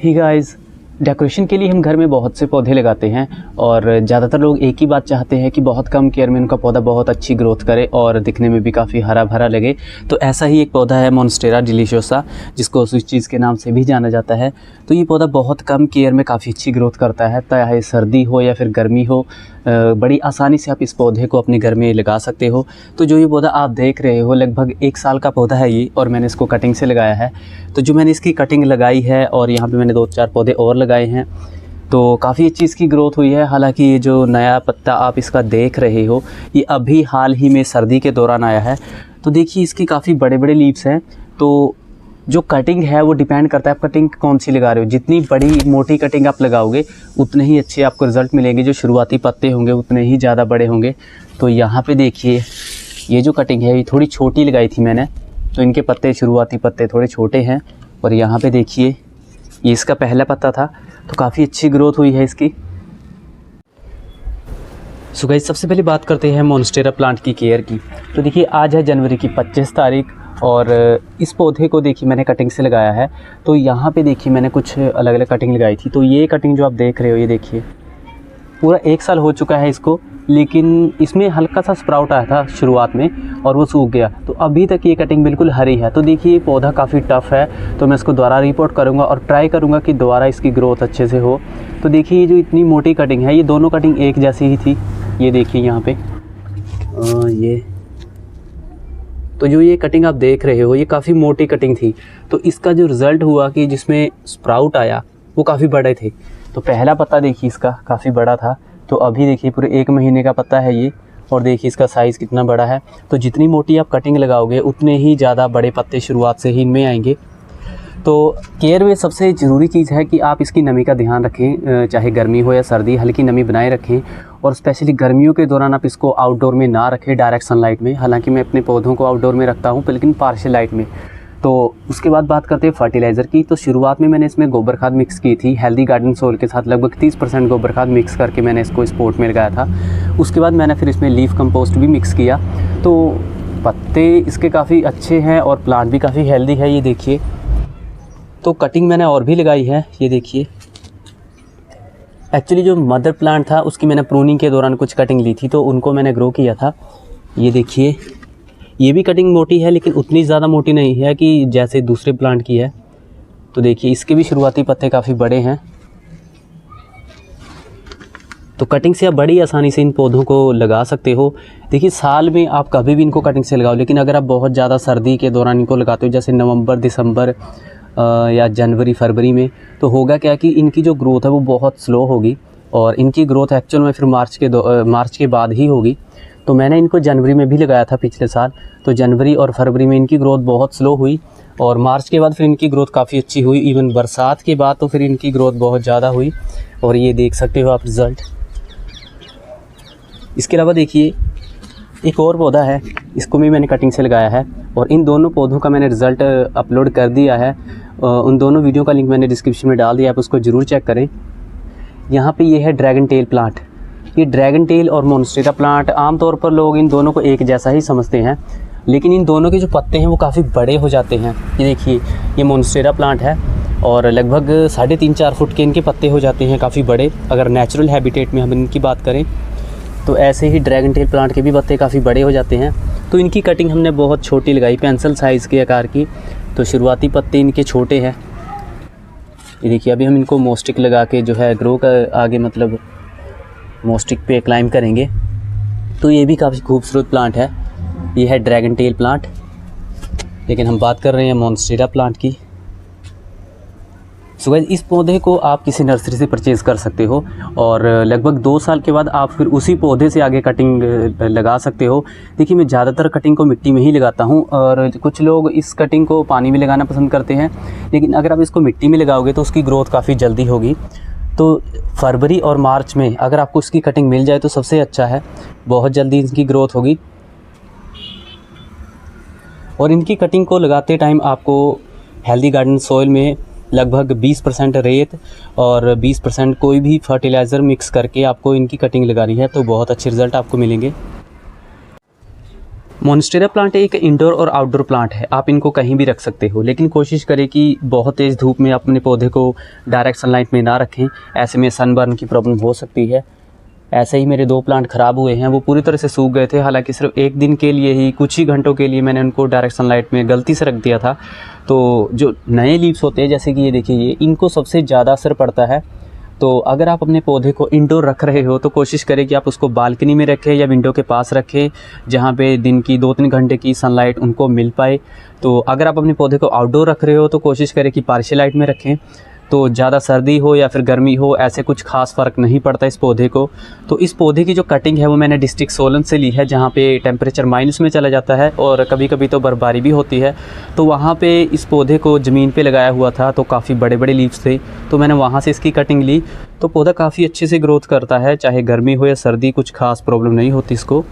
ही guys, decoration के लिए हम घर में बहुत से पौधे लगाते हैं और ज़्यादातर लोग एक ही बात चाहते हैं कि बहुत कम केयर में उनका पौधा बहुत अच्छी ग्रोथ करे और दिखने में भी काफ़ी हरा भरा लगे। तो ऐसा ही एक पौधा है मोन्स्टेरा डिलीशियोसा, जिसको स्विस चीज़ के नाम से भी जाना जाता है। तो ये पौधा बहुत कम केयर में काफ़ी अच्छी ग्रोथ करता है, चाहे सर्दी हो या फिर गर्मी हो। बड़ी आसानी से आप इस पौधे को अपने घर में लगा सकते हो। तो जो ये पौधा आप देख रहे हो, लगभग 1 साल का पौधा है ये, और मैंने इसको कटिंग से लगाया है। तो जो मैंने इसकी कटिंग लगाई है और यहाँ पे मैंने 2-4 पौधे और लगाए हैं, तो काफ़ी अच्छी इसकी ग्रोथ हुई है। हालांकि ये जो नया पत्ता आप इसका देख रहे हो, ये अभी हाल ही में सर्दी के दौरान आया है। तो देखिए इसकी काफ़ी बड़े बड़े लीव्स हैं। तो जो कटिंग है वो डिपेंड करता है आप कटिंग कौन सी लगा रहे हो। जितनी बड़ी मोटी कटिंग आप लगाओगे उतने ही अच्छे आपको रिज़ल्ट मिलेंगे। जो शुरुआती पत्ते होंगे उतने ही ज़्यादा बड़े होंगे। तो यहाँ पे देखिए ये जो कटिंग है ये थोड़ी छोटी लगाई थी मैंने, तो इनके पत्ते, शुरुआती पत्ते थोड़े छोटे हैं। और यहाँ पे देखिए ये इसका पहला पत्ता था, तो काफ़ी अच्छी ग्रोथ हुई है इसकी। सो गाइस, सबसे पहले बात करते हैं मोन्स्टेरा प्लांट की केयर की। तो देखिए आज है जनवरी की 25 तारीख और इस पौधे को देखिए मैंने कटिंग से लगाया है। तो यहाँ पे देखिए मैंने कुछ अलग अलग कटिंग लगाई थी। तो ये कटिंग जो आप देख रहे हो, ये देखिए पूरा 1 साल हो चुका है इसको, लेकिन इसमें हल्का सा स्प्राउट आया था शुरुआत में और वो सूख गया। तो अभी तक ये कटिंग बिल्कुल हरी है। तो देखिए ये पौधा काफ़ी टफ़ है, तो मैं इसको दोबारा रिपोर्ट करूँगा और ट्राई करूँगा कि दोबारा इसकी ग्रोथ अच्छे से हो। तो देखिए ये जो इतनी मोटी कटिंग है, ये दोनों कटिंग एक जैसी ही थी। ये देखिए यहाँ पे ये, तो जो ये कटिंग आप देख रहे हो ये काफ़ी मोटी कटिंग थी। तो इसका जो रिज़ल्ट हुआ कि जिसमें स्प्राउट आया वो काफ़ी बड़े थे। तो पहला पत्ता देखिए इसका काफ़ी बड़ा था। तो अभी देखिए पूरे 1 महीने का पत्ता है ये, और देखिए इसका साइज़ कितना बड़ा है। तो जितनी मोटी आप कटिंग लगाओगे उतने ही ज़्यादा बड़े पत्ते शुरुआत से ही इनमें आएंगे। तो केयर में सबसे ज़रूरी चीज़ है कि आप इसकी नमी का ध्यान रखें, चाहे गर्मी हो या सर्दी, हल्की नमी बनाए रखें। और स्पेशली गर्मियों के दौरान आप इसको आउटडोर में ना रखें, डायरेक्ट सनलाइट में। हालांकि मैं अपने पौधों को आउटडोर में रखता हूँ, लेकिन पार्शियल लाइट में। तो उसके बाद बात करते हैं फर्टिलाइज़र की। तो शुरुआत में मैंने इसमें गोबर खाद मिक्स की थी, हेल्दी गार्डन सोइल के साथ लगभग 30% गोबर खाद मिक्स करके मैंने इसको इस पॉट में लगाया था। उसके बाद मैंने फिर इसमें लीफ कंपोस्ट भी मिक्स किया। तो पत्ते इसके काफ़ी अच्छे हैं और प्लांट भी काफ़ी हेल्दी है, ये देखिए। तो कटिंग मैंने और भी लगाई है, ये देखिए। एक्चुअली जो मदर प्लांट था उसकी मैंने प्रूनिंग के दौरान कुछ कटिंग ली थी, तो उनको मैंने ग्रो किया था। ये देखिए ये भी कटिंग मोटी है, लेकिन उतनी ज़्यादा मोटी नहीं है कि जैसे दूसरे प्लांट की है। तो देखिए इसके भी शुरुआती पत्ते काफ़ी बड़े हैं। तो कटिंग से आप बड़ी आसानी से इन पौधों को लगा सकते हो। देखिए साल में आप कभी भी इनको कटिंग से लगाओ, लेकिन अगर आप बहुत ज़्यादा सर्दी के दौरान इनको लगाते हो, जैसे नवंबर, दिसंबर या जनवरी, फरवरी में, तो होगा क्या कि इनकी जो ग्रोथ है वो बहुत स्लो होगी और इनकी ग्रोथ एक्चुअल में फिर मार्च के बाद ही होगी। तो मैंने इनको जनवरी में भी लगाया था पिछले साल। तो जनवरी और फरवरी में इनकी ग्रोथ बहुत स्लो हुई और मार्च के बाद फिर इनकी ग्रोथ काफ़ी अच्छी हुई। इवन बरसात के बाद तो फिर इनकी ग्रोथ बहुत ज़्यादा हुई, और ये देख सकते हो आप रिज़ल्ट। इसके अलावा देखिए एक और पौधा है, इसको भी मैंने कटिंग से लगाया है और इन दोनों पौधों का मैंने रिज़ल्ट अपलोड कर दिया है। उन दोनों वीडियो का लिंक मैंने डिस्क्रिप्शन में डाल दिया, आप उसको ज़रूर चेक करें। यहाँ पे ये है ड्रैगन टेल प्लांट। ये ड्रैगन टेल और मोन्स्टेरा प्लांट आमतौर पर लोग इन दोनों को एक जैसा ही समझते हैं, लेकिन इन दोनों के जो पत्ते हैं वो काफ़ी बड़े हो जाते हैं। ये देखिए ये मोन्स्टेरा प्लांट है और लगभग 3.5-4 फुट के इनके पत्ते हो जाते हैं, काफ़ी बड़े। अगर नेचुरल हैबिटेट में हम इनकी बात करें तो ऐसे ही ड्रैगन टेल प्लांट के भी पत्ते काफ़ी बड़े हो जाते हैं। तो इनकी कटिंग हमने बहुत छोटी लगाई, पेंसिल साइज़ के आकार की। तो शुरुआती पत्ते इनके छोटे हैं। ये देखिए अभी हम इनको मोस्टिक लगा के जो है ग्रो कर आगे, मतलब मोस्टिक पे क्लाइंब करेंगे। तो ये भी काफ़ी खूबसूरत प्लांट है। ये है ड्रैगन टेल प्लांट, लेकिन हम बात कर रहे हैं मोन्स्टेरा प्लांट की। सो गाइस, इस पौधे को आप किसी नर्सरी से परचेज़ कर सकते हो और लगभग 2 साल के बाद आप फिर उसी पौधे से आगे कटिंग लगा सकते हो। देखिए मैं ज़्यादातर कटिंग को मिट्टी में ही लगाता हूँ और कुछ लोग इस कटिंग को पानी में लगाना पसंद करते हैं, लेकिन अगर आप इसको मिट्टी में लगाओगे तो उसकी ग्रोथ काफ़ी जल्दी होगी। तो फरवरी और मार्च में अगर आपको इसकी कटिंग मिल जाए तो सबसे अच्छा है, बहुत जल्दी इसकी ग्रोथ होगी। और इनकी कटिंग को लगाते टाइम आपको हेल्दी गार्डन सॉइल में लगभग 20% रेत और 20% कोई भी फर्टिलाइज़र मिक्स करके आपको इनकी कटिंग लगानी है, तो बहुत अच्छे रिज़ल्ट आपको मिलेंगे। मोन्स्टेरा प्लांट एक इंडोर और आउटडोर प्लांट है, आप इनको कहीं भी रख सकते हो, लेकिन कोशिश करें कि बहुत तेज़ धूप में अपने पौधे को डायरेक्ट सनलाइट में ना रखें, ऐसे में सनबर्न की प्रॉब्लम हो सकती है। ऐसे ही मेरे 2 प्लांट ख़राब हुए हैं, वो पूरी तरह से सूख गए थे, हालांकि सिर्फ एक दिन के लिए ही, कुछ ही घंटों के लिए मैंने उनको डायरेक्ट सनलाइट में गलती से रख दिया था। तो जो नए लीव्स होते हैं, जैसे कि ये देखिए, ये इनको सबसे ज़्यादा असर पड़ता है। तो अगर आप अपने पौधे को इंडोर रख रहे हो तो कोशिश करें कि आप उसको बालकनी में रखें या विंडो के पास रखें, जहाँ पे दिन की 2-3 घंटे की सनलाइट उनको मिल पाए। तो अगर आप अपने पौधे को आउटडोर रख रहे हो तो कोशिश करें कि पार्शियल लाइट में रखें, तो ज़्यादा सर्दी हो या फिर गर्मी हो, ऐसे कुछ खास फ़र्क नहीं पड़ता इस पौधे को। तो इस पौधे की जो कटिंग है वो मैंने डिस्ट्रिक्ट सोलन से ली है, जहाँ पे टेम्परेचर माइनस में चला जाता है और कभी कभी तो बर्फबारी भी होती है। तो वहाँ पे इस पौधे को ज़मीन पे लगाया हुआ था, तो काफ़ी बड़े बड़े लीव्स थे, तो मैंने वहाँ से इसकी कटिंग ली। तो पौधा काफ़ी अच्छे से ग्रोथ करता है, चाहे गर्मी हो या सर्दी, कुछ खास प्रॉब्लम नहीं होती इसको।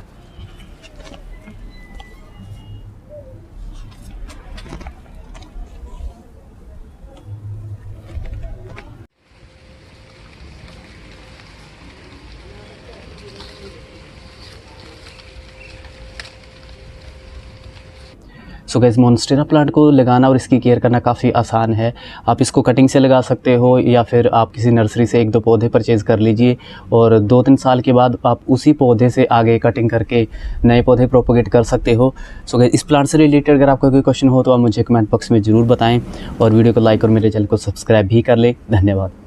सो गाइस, मोन्स्टेरा प्लांट को लगाना और इसकी केयर करना काफ़ी आसान है। आप इसको कटिंग से लगा सकते हो या फिर आप किसी नर्सरी से 1-2 पौधे परचेज़ कर लीजिए और 2-3 साल के बाद आप उसी पौधे से आगे कटिंग करके नए पौधे प्रोपोगेट कर सकते हो। सो गाइस, इस प्लांट से रिलेटेड अगर आपका कोई क्वेश्चन हो तो आप मुझे कमेंट बॉक्स में ज़रूर बताएं और वीडियो को लाइक और मेरे चैनल को सब्सक्राइब भी कर लें। धन्यवाद।